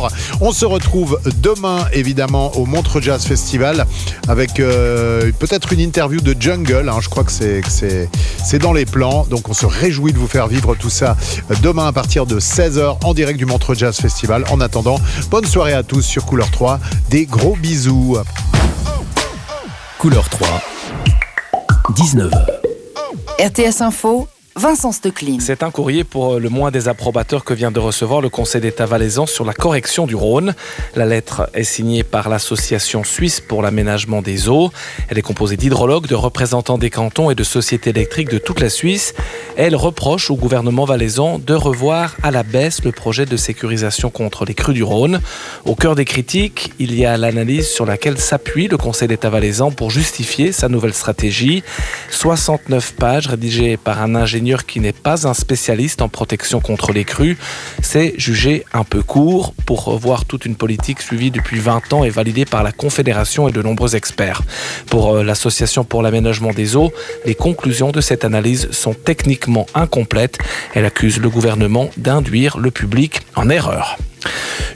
d'abord, on se retrouve demain, évidemment, au Montreux Jazz Festival avec peut-être une interview de Jungle. Je crois que c'est dans les plans. Donc, on se réjouit de vous faire vivre tout ça demain à partir de 16h en direct du Montreux Jazz Festival. En attendant, bonne soirée à tous sur Couleur 3. Des gros bisous. Couleur 3, 19h. RTS Info, Vincent Stecklin. C'est un courrier pour le moins désapprobateur que vient de recevoir le Conseil d'État valaisan sur la correction du Rhône. La lettre est signée par l'Association suisse pour l'aménagement des eaux. Elle est composée d'hydrologues, de représentants des cantons et de sociétés électriques de toute la Suisse. Elle reproche au gouvernement valaisan de revoir à la baisse le projet de sécurisation contre les crues du Rhône. Au cœur des critiques, il y a l'analyse sur laquelle s'appuie le Conseil d'État valaisan pour justifier sa nouvelle stratégie. 69 pages rédigées par un ingénieur qui n'est pas un spécialiste en protection contre les crues. C'est jugé un peu court pour revoir toute une politique suivie depuis 20 ans et validée par la Confédération et de nombreux experts. Pour l'Association pour l'aménagement des eaux, les conclusions de cette analyse sont techniquement incomplètes. Elle accuse le gouvernement d'induire le public en erreur.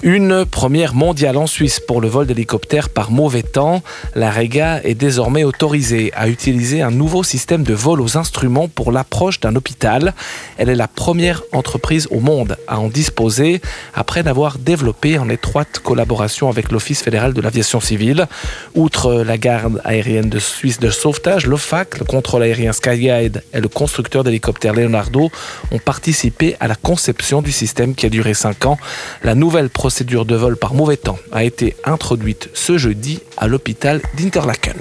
Une première mondiale en Suisse pour le vol d'hélicoptère par mauvais temps. La Rega est désormais autorisée à utiliser un nouveau système de vol aux instruments pour l'approche d'un hôpital. Elle est la première entreprise au monde à en disposer après l'avoir développée en étroite collaboration avec l'Office fédéral de l'aviation civile. Outre la garde aérienne de Suisse de sauvetage, l'OFAC, le contrôle aérien Skyguide et le constructeur d'hélicoptères Leonardo ont participé à la conception du système qui a duré 5 ans. La nouvelle procédure de vol par mauvais temps a été introduite ce jeudi à l'hôpital d'Interlaken.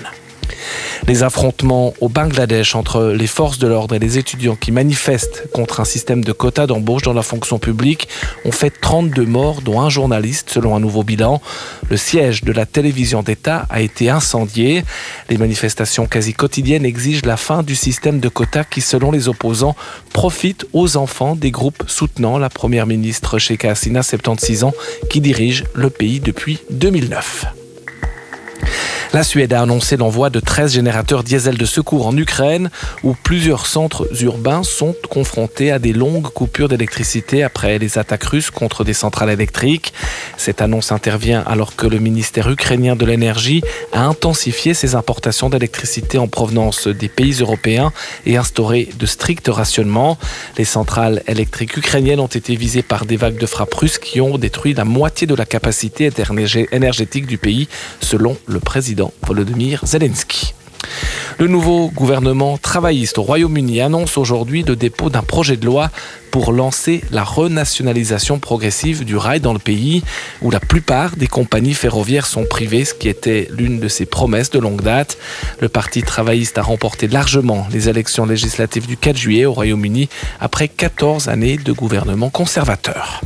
Les affrontements au Bangladesh entre les forces de l'ordre et les étudiants qui manifestent contre un système de quotas d'embauche dans la fonction publique ont fait 32 morts, dont un journaliste, selon un nouveau bilan. Le siège de la télévision d'État a été incendié. Les manifestations quasi quotidiennes exigent la fin du système de quotas qui, selon les opposants, profite aux enfants des groupes soutenant la première ministre Sheikha Hasina, 76 ans, qui dirige le pays depuis 2009. La Suède a annoncé l'envoi de 13 générateurs diesel de secours en Ukraine, où plusieurs centres urbains sont confrontés à des longues coupures d'électricité après les attaques russes contre des centrales électriques. Cette annonce intervient alors que le ministère ukrainien de l'énergie a intensifié ses importations d'électricité en provenance des pays européens et instauré de stricts rationnements. Les centrales électriques ukrainiennes ont été visées par des vagues de frappes russes qui ont détruit la moitié de la capacité énergétique du pays, selon le président Volodymyr Zelensky. Le nouveau gouvernement travailliste au Royaume-Uni annonce aujourd'hui le dépôt d'un projet de loi pour lancer la renationalisation progressive du rail dans le pays, où la plupart des compagnies ferroviaires sont privées, ce qui était l'une de ses promesses de longue date. Le parti travailliste a remporté largement les élections législatives du 4 juillet au Royaume-Uni après 14 années de gouvernement conservateur.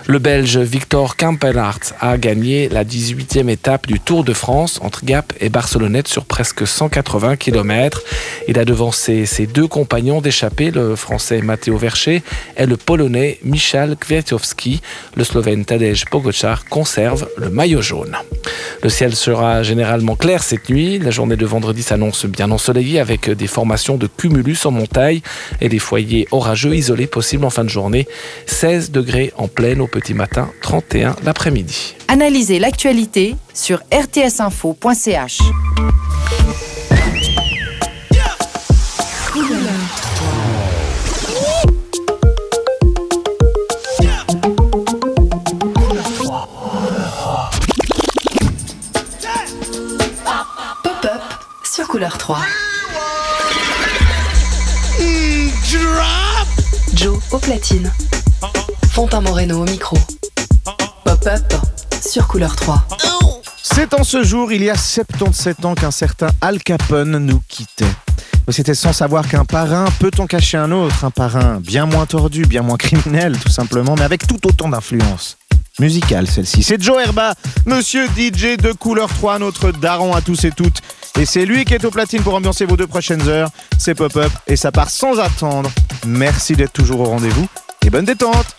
Le Belge Victor Campenaerts a gagné la 18e étape du Tour de France entre Gap et Barcelonnette sur presque 180 km. Il a devancé ses deux compagnons d'échappée, le Français Matteo Verchet et le Polonais Michał Kwiatkowski. Le Slovène Tadej Pogačar conserve le maillot jaune. Le ciel sera généralement clair cette nuit. La journée de vendredi s'annonce bien ensoleillée avec des formations de cumulus en montagne et des foyers orageux isolés possibles en fin de journée. 16 degrés en pleine au petit matin, 31 l'après-midi. Analysez l'actualité sur rtsinfo.ch. Pop-up sur Couleur 3. Joe au platine. Fontaine Moreno au micro. Pop-up sur Couleur 3. C'est en ce jour, il y a 77 ans, qu'un certain Al Capone nous quittait. C'était sans savoir qu'un parrain peut en cacher un autre. Un parrain bien moins tordu, bien moins criminel, tout simplement, mais avec tout autant d'influence musicale, celle-ci. C'est Joe Herba, monsieur DJ de Couleur 3, notre daron à tous et toutes. Et c'est lui qui est au platine pour ambiancer vos 2 prochaines heures. C'est Pop-up et ça part sans attendre. Merci d'être toujours au rendez-vous et bonne détente.